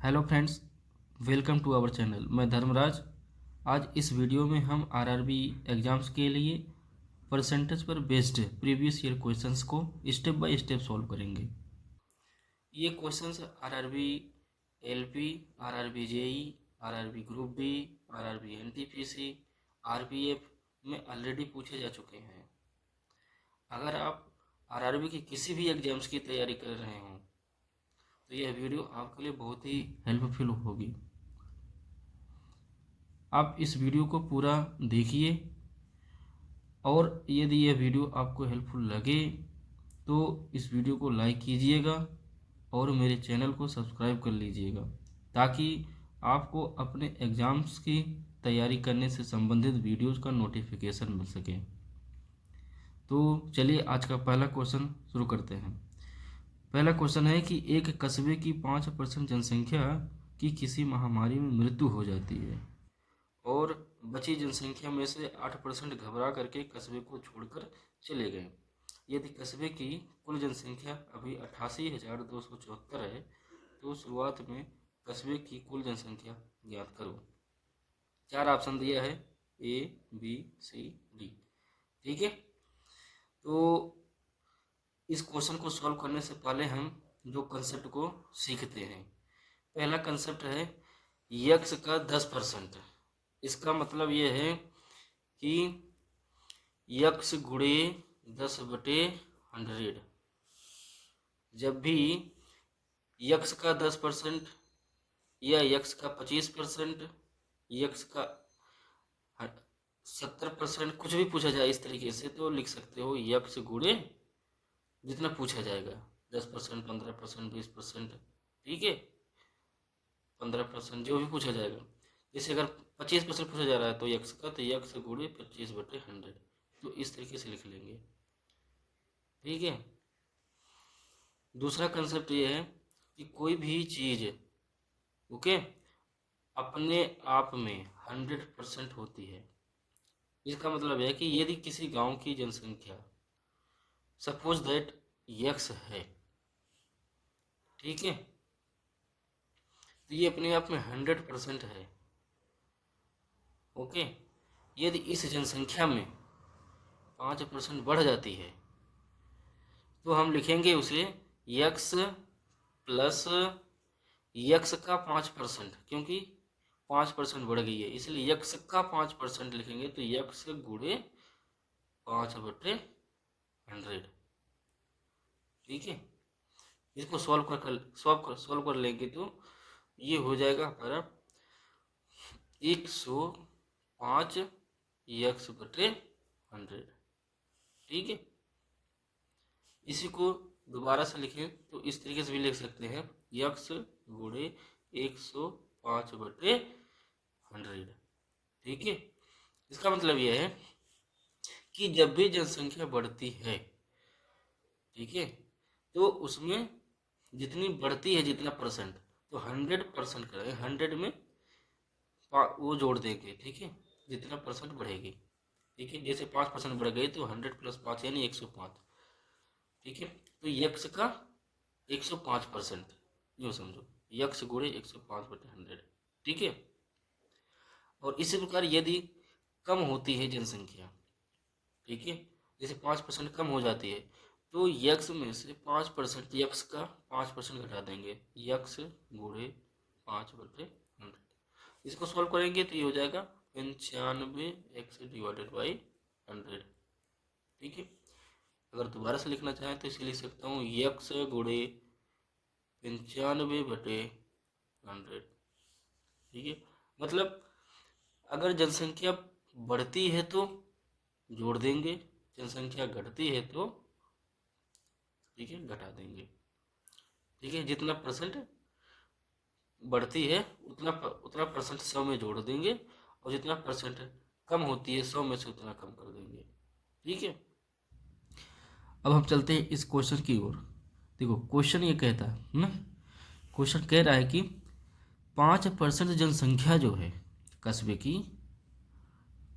Hello friends, welcome to our channel. मैं धर्मराज। आज इस वीडियो में हम आरआरबी एग्ज़ाम्स के लिए परसेंटेज पर बेस्ड प्रीवियस ईयर क्वेश्चंस को स्टेप बाय स्टेप सॉल्व करेंगे। ये questions RRB LP, RRB JE, RRB group B, RRB NTPC, RPF में ऑलरेडी पूछे जा चुके हैं। अगर आप आरआरबी के किसी भी एग्जाम्स की तैयारी कर रहे हों तो यह वीडियो आपके लिए बहुत ही हेल्पफुल होगी। आप इस वीडियो को पूरा देखिए और यदि यह वीडियो आपको हेल्पफुल लगे तो इस वीडियो को लाइक कीजिएगा और मेरे चैनल को सब्सक्राइब कर लीजिएगा ताकि आपको अपने एग्ज़ाम्स की तैयारी करने से संबंधित वीडियोस का नोटिफिकेशन मिल सके। तो चलिए आज का पहला क्वेश्चन शुरू करते हैं। पहला क्वेश्चन है कि एक कस्बे की 5% जनसंख्या की किसी महामारी में मृत्यु हो जाती है और बची जनसंख्या में से 8% घबरा करके कस्बे को छोड़कर चले गए। यदि कस्बे की कुल जनसंख्या अभी 88,274 है तो शुरुआत में कस्बे की कुल जनसंख्या ज्ञात करो। 4 ऑप्शन दिया है, ए, बी, सी, डी। ठीक है, तो इस क्वेश्चन को सॉल्व करने से पहले हम दो कंसेप्ट को सीखते हैं। पहला कंसेप्ट है यक्स का 10%। इसका मतलब यह है कि यक्स गुणे 10/100। जब भी यक्स का 10% या यक्स का 25%, यक्स का 70%, कुछ भी पूछा जाए इस तरीके से तो लिख सकते हो यक्स गुणे जितना पूछा जाएगा, 10%, 15%, 20%, ठीक है, 15%, जो भी पूछा जाएगा। जैसे अगर 25% पूछा जा रहा है तो यक्स का, तो यक्स गुणे 25/100, तो इस तरीके से लिख लेंगे। ठीक है, दूसरा कंसेप्ट ये है कि कोई भी चीज़ ओके अपने आप में 100% होती है। इसका मतलब है कि यदि किसी गांव की जनसंख्या सपोज दैट यक्स है, ठीक है, तो ये अपने आप में 100% है। ओके, यदि इस जनसंख्या में 5% बढ़ जाती है तो हम लिखेंगे उसे यक्स प्लस यक्स का 5%, क्योंकि 5% बढ़ गई है इसलिए यक्स का 5% लिखेंगे, तो यक्स गुणे 5/100। ठीक है, इसको सॉल्व कर लेंगे तो ये हो जाएगा हमारा 105 यक्स/100। ठीक है, इसी को दोबारा से लिखें तो इस तरीके से भी लिख सकते हैं, यक्स गुणे 105/100। ठीक है, इसका मतलब यह है कि जब भी जनसंख्या बढ़ती है, ठीक है, तो उसमें जितनी बढ़ती है जितना परसेंट, तो 100% करेंगे, 100 में वो जोड़ देंगे। ठीक है, जितना परसेंट बढ़ेगी, ठीक है, जैसे 5% बढ़ गई तो 100 + 5 यानी 105। ठीक है, तो यक्स का 105%, यो समझो यक्स गुणे 105/100। ठीक है, और इसी प्रकार यदि कम होती है जनसंख्या, ठीक है, जैसे 5% कम हो जाती है तो यक्स में से 5%, यक्स का 5% घटा देंगे, यक्स गुणे 5/100। इसको सॉल्व करेंगे तो ये हो जाएगा 95x/100। ठीक है, अगर दोबारा से लिखना चाहें तो इसे लिख सकता हूँ यक्स गुणे 95/100। ठीक है, मतलब अगर जनसंख्या बढ़ती है तो जोड़ देंगे, जनसंख्या घटती है तो ठीक है घटा देंगे। ठीक है, जितना परसेंट बढ़ती है उतना परसेंट 100 में जोड़ देंगे और जितना परसेंट कम होती है 100 में से उतना कम कर देंगे। ठीक है, अब हम चलते हैं इस क्वेश्चन की ओर। देखो क्वेश्चन ये कहता है ना, क्वेश्चन कह रहा है कि 5% जनसंख्या जो है कस्बे की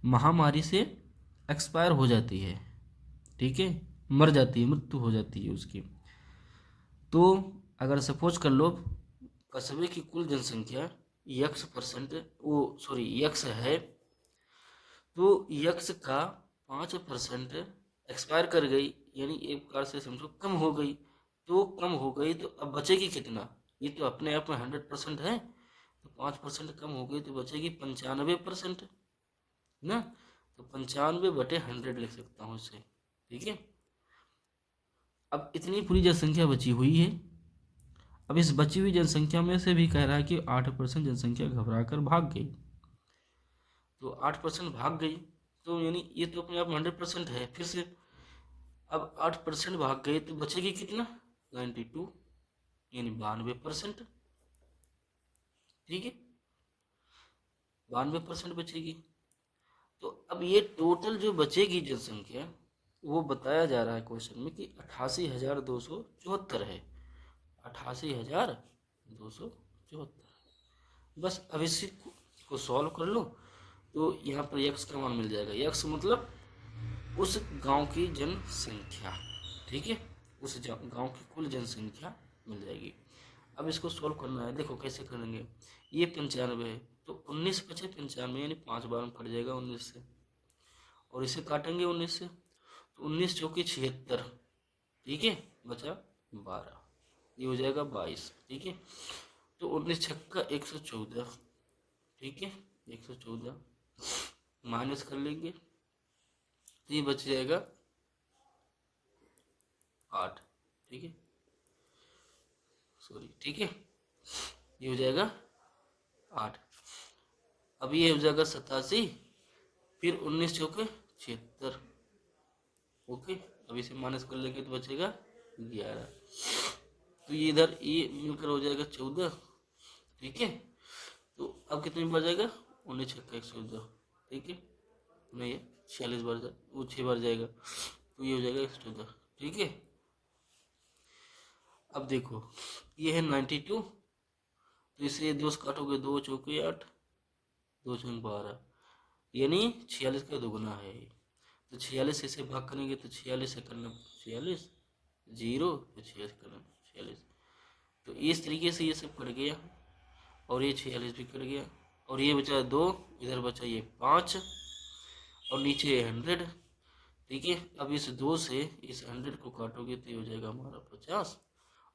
महामारी से एक्सपायर हो जाती है, ठीक है, मर जाती है, मृत्यु हो जाती है उसकी। तो अगर सपोज कर लो कस्बे की कुल जनसंख्या x% x है, तो x का 5% एक्सपायर कर गई, यानी एक प्रकार से समझो कम हो गई। तो कम हो गई तो अब बचेगी कितना? ये तो अपने आप में 100% है, तो 5% कम हो गई तो बचेगी 95% ना। तो 95/100 लिख सकता हूँ इसे, ठीक है। अब इतनी पूरी जनसंख्या बची हुई है। अब इस बची हुई जनसंख्या में से भी कह रहा है कि 8% जनसंख्या घबरा कर भाग गई। तो 8% भाग गई, तो यानी ये तो अपने आप 100% है फिर से। अब 8% भाग गए तो बचेगी कितना? 92, यानी 92%, ठीक है, 92% बचेगी। तो अब ये टोटल जो बचेगी जनसंख्या, वो बताया जा रहा है क्वेश्चन में कि 88,274 है, 88,274। बस अब इसी को सॉल्व कर लो, तो यहाँ पर x का मान मिल जाएगा। x मतलब उस गांव की जनसंख्या, ठीक है, उस गांव की कुल जनसंख्या मिल जाएगी। अब इसको सोल्व करना है, देखो कैसे करेंगे। ये 95 है, तो 19 बचे 95, यानी 5 बार में कट जाएगा 19 से, और इसे काटेंगे 19 से, तो 19 चौके 76, ठीक है, बचा 12, ये हो जाएगा 22, ठीक है। तो 19 छक्का 114, ठीक है, 114 माइनस कर लेंगे, तो ये बच जाएगा 8, ठीक है, सॉरी, ठीक है, ये हो जाएगा 8। अब ये हो जाएगा 87, फिर 19 चौके 76, ओके। अब इसे माइनस कर लेंगे तो बचेगा 11, तो ये इधर ये मिलकर हो जाएगा 14, ठीक है। तो अब कितने बार जाएगा? 19 छक्का 114, ठीक है, नहीं ये 46 बार वो 6 बार जाएगा, तो ये हो जाएगा 114, ठीक है। अब देखो ये है 92, तो इसे 2 से काटोगे, 2 चौके 8, 2 चौके 12, यानी 46 का दोगुना है। तो 46 से भाग करेंगे तो 46 से करना 46, 0 तो 46 करना 46, तो इस तरीके से ये सब कट गया, और ये 46 भी कट गया, और ये बचा 2, इधर बचा ये 5, और नीचे 100, ठीक है। अब इस 2 से इस 100 को काटोगे तो ये हो जाएगा हमारा 50,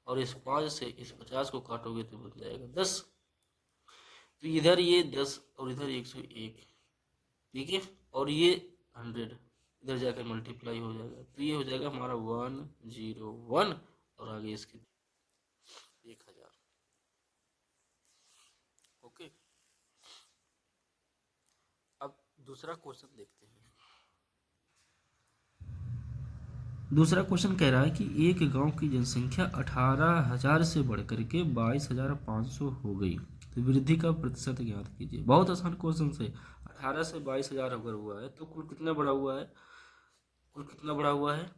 और इस 5 से इस 50 को काटोगे तो बन जाएगा 10, तो इधर ये 10 और इधर 101, ठीक है, और ये 100 इधर जाकर मल्टीप्लाई हो जाएगा, तो ये हो जाएगा हमारा 101, और आगे इसके 1000, ओके। अब दूसरा क्वेश्चन देखते हैं। दूसरा क्वेश्चन कह रहा है कि एक गांव की जनसंख्या 18,000 से बढ़कर के 22,500 हो गई, तो वृद्धि का प्रतिशत ज्ञात कीजिए। बहुत आसान क्वेश्चन से, 18 से 22,000 अगर हुआ है तो कुल कितना बढ़ा हुआ है? कुल कितना बढ़ा हुआ है?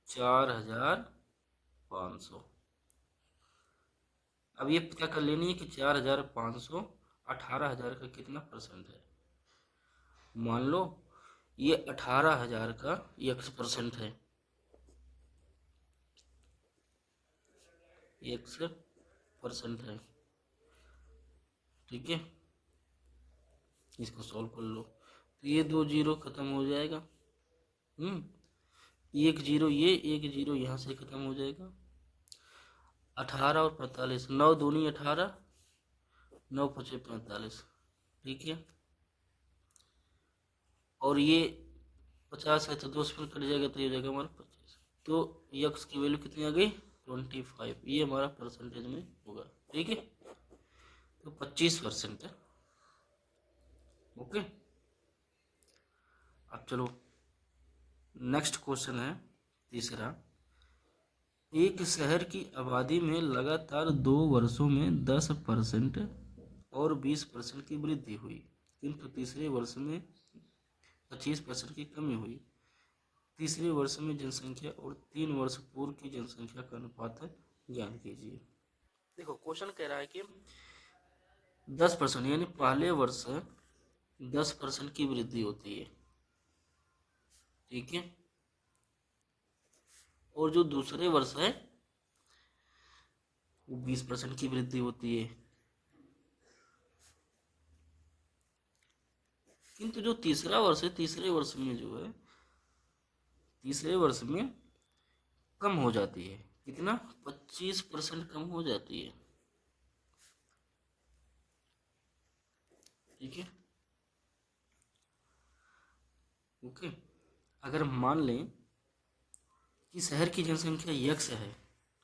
4,500। अब ये पता कर लेनी है कि 4,500 18,000 का कितना परसेंट है। मान लो ये 18,000 का x% है, x% है, ठीक है। इसको सॉल्व कर लो, तो ये 2 जीरो खत्म हो जाएगा, एक जीरो ये, एक जीरो यहाँ से खत्म हो जाएगा। 18 और 45, 9 दूनी 18, 9 पचे 45, ठीक है। और ये 50 है तो 2 से कट जाएगा, तो ये हो जाएगा हमारा 25, तो यक्स की वैल्यू कितनी आ गई? 25, ये हमारा परसेंटेज में होगा, ठीक है, तो 25% है, ओके। अब चलो नेक्स्ट क्वेश्चन है तीसरा। एक शहर की आबादी में लगातार 2 वर्षों में 10% और 20% की वृद्धि हुई, किंतु तीसरे वर्ष में 25% की कमी हुई। तीसरे वर्ष में जनसंख्या और 3 वर्ष पूर्व की जनसंख्या का अनुपात ज्ञात कीजिए। देखो क्वेश्चन कह रहा है कि 10% यानी पहले वर्ष 10% की वृद्धि होती है, ठीक है, और जो दूसरे वर्ष है वो 20% की वृद्धि होती है। किंतु जो तीसरा वर्ष है, तीसरे वर्ष में जो है, तीसरे वर्ष में कम हो जाती है। कितना? 25% कम हो जाती है। ठीक है, ओके। अगर मान लें कि शहर की जनसंख्या यक्स है,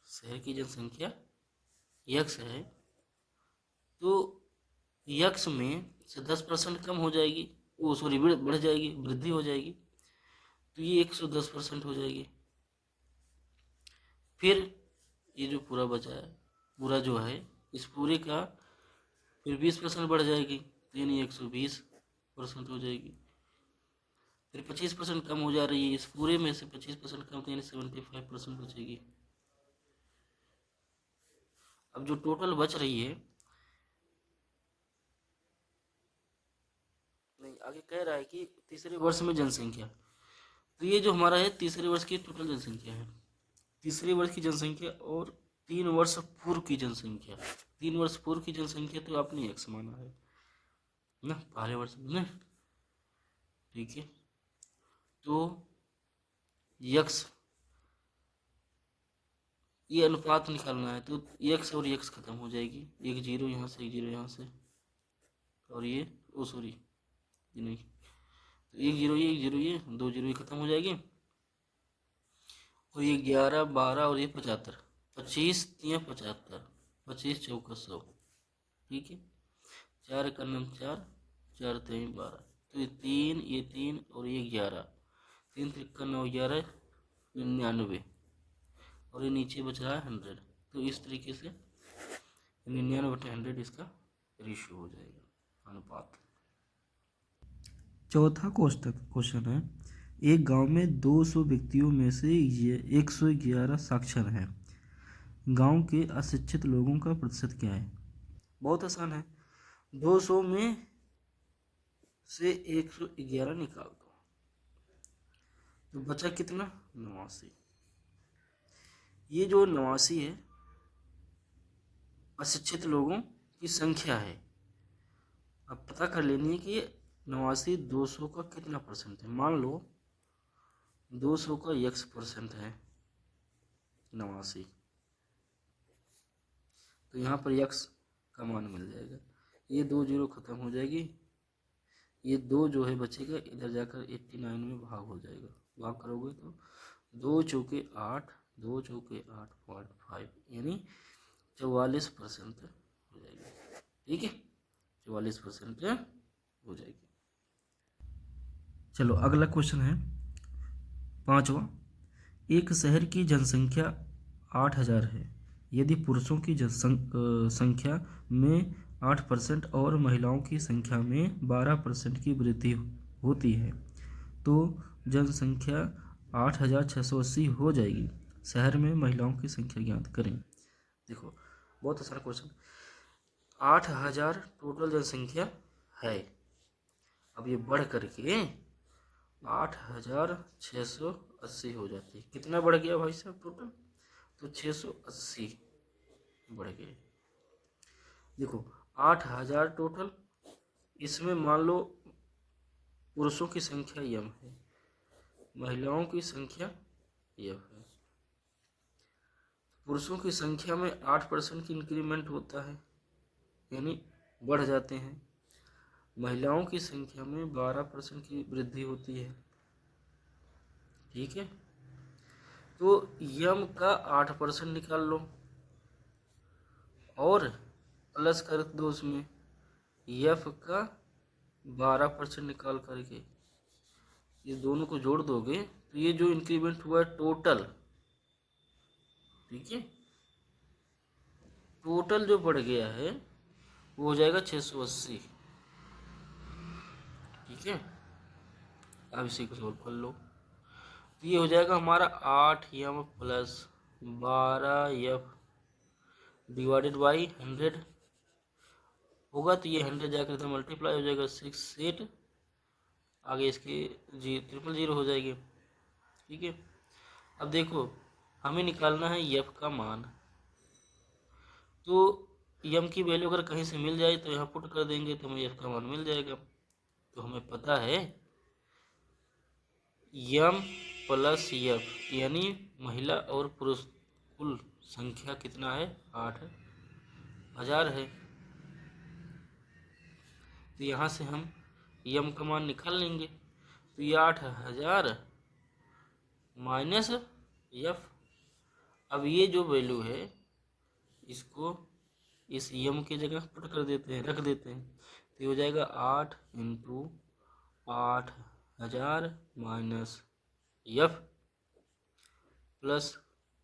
शहर की जनसंख्या यक्स है, तो यक्स में से 10% कम हो जाएगी, वो सॉरी बढ़ जाएगी, वृद्धि हो जाएगी, तो ये 110% हो जाएगी। फिर ये जो पूरा बचा है, पूरा जो है, इस पूरे का फिर 20% बढ़ जाएगी, तो यानी 120% हो जाएगी। फिर 25% कम हो जा रही है, इस पूरे में से 25% कम, तो यानी 75% बचेगी। अब जो टोटल बच रही है, नहीं आगे कह रहा है कि तीसरे वर्ष में जनसंख्या, तो ये जो हमारा है तीसरे वर्ष की टोटल जनसंख्या है, तीसरे वर्ष की जनसंख्या और 3 वर्ष पूर्व की जनसंख्या। 3 वर्ष पूर्व की जनसंख्या तो आपने एक्स माना है ना पहले वर्ष में ना, ठीक है। तो यक्स, ये अनुपात निकालना है, तो यक्स और यक्स खत्म हो जाएगी, एक जीरो यहाँ से, एक जीरो यहाँ से, और ये ओ सॉरी ये नहीं, तो एक जीरो ये, एक जीरो ये, दो जीरो ये खत्म हो जाएगी, और ये 11 12 और ये 75, 25 या 75, 25 चौका 100, ठीक है। 4 का नाम 4, 4 3 12, तो ये तीन और ये 11, 3 3 9 11 99, और ये नीचे बच रहा है 100। तो इस तरीके से 99/100 इसका रेशियो हो जाएगा, अनुपात। चौथा क्वेश्चन है, एक गांव में 200 व्यक्तियों में से 111 साक्षर हैं। गांव के अशिक्षित लोगों का प्रतिशत क्या है? बहुत आसान है, 200 में से 111 निकाल दो, तो बचा कितना? 89। ये जो 89 है अशिक्षित लोगों की संख्या है। अब पता कर लेनी है कि 89 200 का कितना परसेंट है। मान लो 200 का x% है 89, तो यहाँ पर x का मान मिल जाएगा, ये 2 जीरो खत्म हो जाएगी, ये 2 जो है बचेगा, इधर जाकर 89 में भाग हो जाएगा, भाग करोगे तो 2 चौके 8, 2 चौके 8.5, यानी 44% हो जाएगी, ठीक है, 44% हो जाएगी। चलो अगला क्वेश्चन है पांचवा, एक शहर की जनसंख्या 8000 है। यदि पुरुषों की संख्या में 8% और महिलाओं की संख्या में 12% की वृद्धि होती है तो जनसंख्या 8680 हो जाएगी। शहर में महिलाओं की संख्या ज्ञात करें। देखो बहुत आसान क्वेश्चन, 8000 टोटल जनसंख्या है, अब ये बढ़ करके 8680 हो जाती है। कितना बढ़ गया भाई साहब टोटल? तो 680 बढ़ गए। देखो 8000 टोटल, इसमें मान लो पुरुषों की संख्या यम है, महिलाओं की संख्या यम है। पुरुषों की संख्या में 8% की इंक्रीमेंट होता है, यानी बढ़ जाते हैं। महिलाओं की संख्या में 12% की वृद्धि होती है, ठीक है। तो यम का 8% निकाल लो और प्लस कर दो उसमें यफ का 12% निकाल करके, ये दोनों को जोड़ दोगे तो ये जो इंक्रीमेंट हुआ है टोटल, ठीक है, टोटल जो बढ़ गया है वो हो जाएगा 680, ठीक है। अब इसी को सोल्व कर लो, तो ये हो जाएगा हमारा 8m plus 12f divided by 100 होगा, तो ये 100 जाकर इधर मल्टीप्लाई हो जाएगा 68, आगे इसके 000 हो जाएगी, ठीक है। अब देखो हमें निकालना है यफ का मान, तो यम की वैल्यू अगर कहीं से मिल जाए तो यहाँ पुट कर देंगे तो हमें एफ का मान मिल जाएगा। तो हमें पता है यम प्लस एफ यानी महिला और पुरुष कुल संख्या कितना है, 8,000 है। तो यहाँ से हम यम का मान निकाल लेंगे। तो ये 8,000 माइनस एफ। अब ये जो वैल्यू है इसको इस यम की जगह पुट कर देते हैं, रख देते हैं। तो ये हो जाएगा 8 into 8,000 minus F plus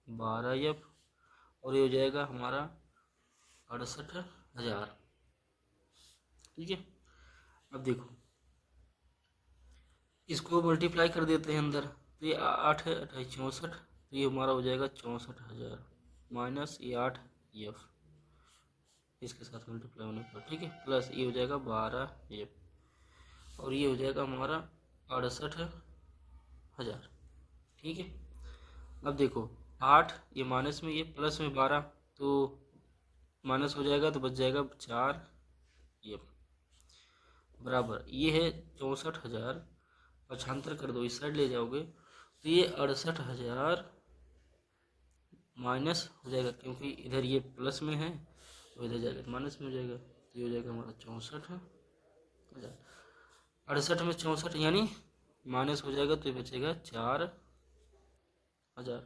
12 F, और ये हो जाएगा हमारा 68,000। ठीक है। अब देखो इसको मल्टीप्लाई कर देते हैं अंदर। तो ये 8 है 28 64, तो ये हमारा हो जाएगा 64,000 माइनस ये 8 एफ इसके साथ मल्टीप्लाई होने पर। ठीक है। प्लस ये हो जाएगा 12 एफ और ये हो जाएगा हमारा 68,000। ठीक है। अब देखो 8 ये माइनस में, ये प्लस में 12, तो माइनस हो जाएगा तो बच जाएगा 4 एफ बराबर ये है 64,000। पक्षांतर कर दो, इस साइड ले जाओगे तो ये 68,000 माइनस हो जाएगा, क्योंकि इधर ये प्लस में है तो इधर जाएगा माइनस में हो जाएगा। तो ये हो जाएगा हमारा 64,000। 68 में 64 यानी माइनस हो जाएगा तो ये बचेगा 4,000।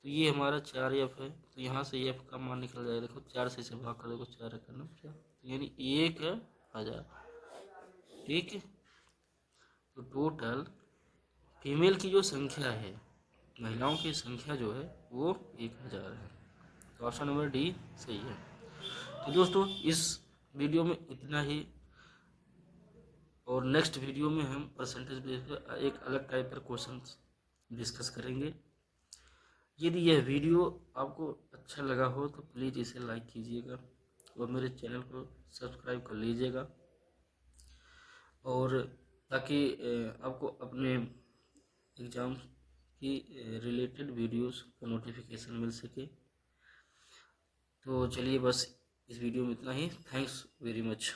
तो ये हमारा 4 एफ है। तो यहाँ से एफ का मान निकल जाएगा। देखो 4 से इसे भाग कर देखो, 4 करना 4, यानी 1,000। ठीक है। तो टोटल फीमेल की जो संख्या है, महिलाओं की संख्या जो है वो 1,000 है। तो ऑप्शन नंबर डी सही है। तो दोस्तों इस वीडियो में इतना ही, और नेक्स्ट वीडियो में हम परसेंटेज बेस पर एक अलग टाइप का क्वेश्चन डिस्कस करेंगे। यदि यह वीडियो आपको अच्छा लगा हो तो प्लीज़ इसे लाइक कीजिएगा और मेरे चैनल को सब्सक्राइब कर लीजिएगा, और ताकि आपको अपने एग्ज़ाम की रिलेटेड वीडियोस का नोटिफिकेशन मिल सके। तो चलिए बस इस वीडियो में इतना ही। Thanks very much.